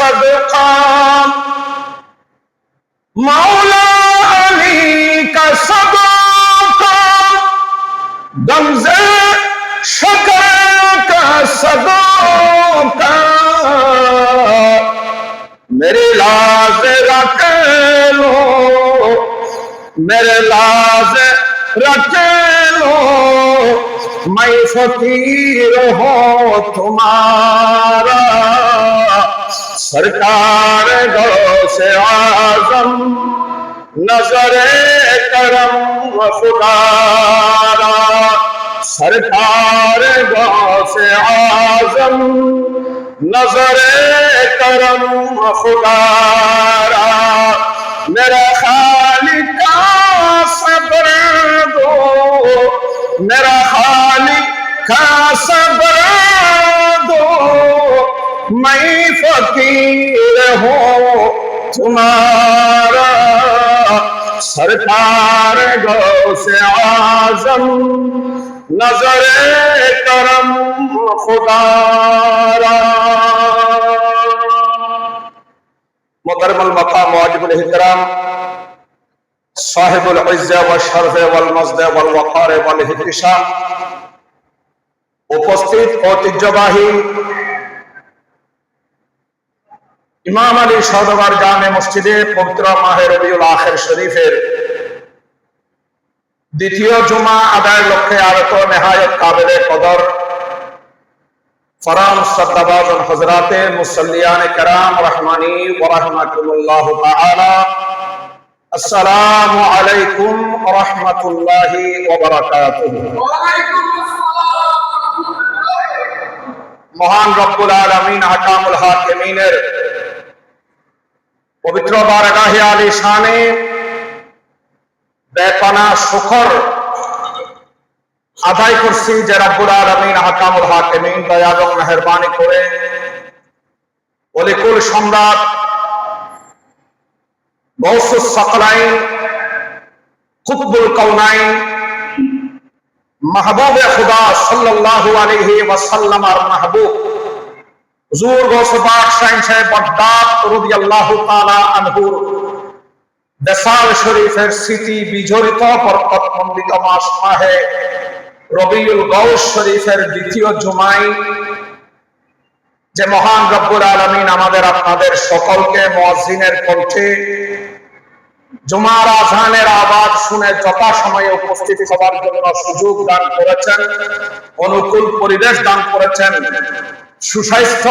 صدقہ مولا علی کا صدقہ غمزے شکر کا صدقہ میری لاز رکھ لو میرے لاز رکھ لو میں فقیر ہوں تمہارا سرکار غوث اعظم نظر کرم و خدارا سرکار غوث اعظم نظر کرم و خدارا میرا خالق کا صبر دو میرا خالق کا صبر دو میں فقیر ہوں تمہارا سرکار غوث اعظم نظر کرم خدارا محترم المقام واجب الاحترام صاحب العزة والشرف والمجد والوقار والاحتشام উপস্থিত ঐতিহ্যবাহী ইমাম আলী সদরঘাট জামে মসজিদে পবিত্র মাহে রবিউল আখির শরীফের দ্বিতীয় জুমা আদায়ের লক্ষ্যে আগত নেহায়েত কাবিলে কদর ফরাম শ্রদ্ধাভাজন হযরাতে মুসল্লিয়ান کرام রহমানি ওয়া রাহমাতুল্লাহ তাআলা আসসালামু আলাইকুম ওয়া রাহমাতুল্লাহি ওয়া বারাকাতুহু। মহান রব্বুল আলামিন আহকামুল হাকিমিনের পবিত্র বারগাহে আলিশানে বেপনা শুকর আদায় করছি যে রব্বুল আলামিন আহকামুল হাকিমিন দয়া এবং মেহেরবানি করে ওলিকুল সম্রাট গৌসুস সাকলাইন কুতবুল কাউনাইন মাহবুবে খুদা সাল্লাল্লাহু আলাইহি ওয়াসাল্লাম আর মাহবুব হুজুর গৌস পাক শাইন সাহেব বাগদাদ রাদিয়াল্লাহু তাআলা আনহুর দেসাল শরীফের স্মৃতি বিজড়িত বরকতমণ্ডিত মাস মাহে রবিউল গৌস শরীফের দ্বিতীয় জুমায় যে মহান রব্বুল আলামিন আমাদের আপনাদের সকলকে মুয়াজ্জিনের কণ্ঠে জুমার আযানের আওয়াজ শুনে যথাসময়ে উপস্থিত হওয়ার জন্য সুযোগ দান করেছেন অনুকূল পরিবেশ দান করেছেন সুস্বাস্থ্য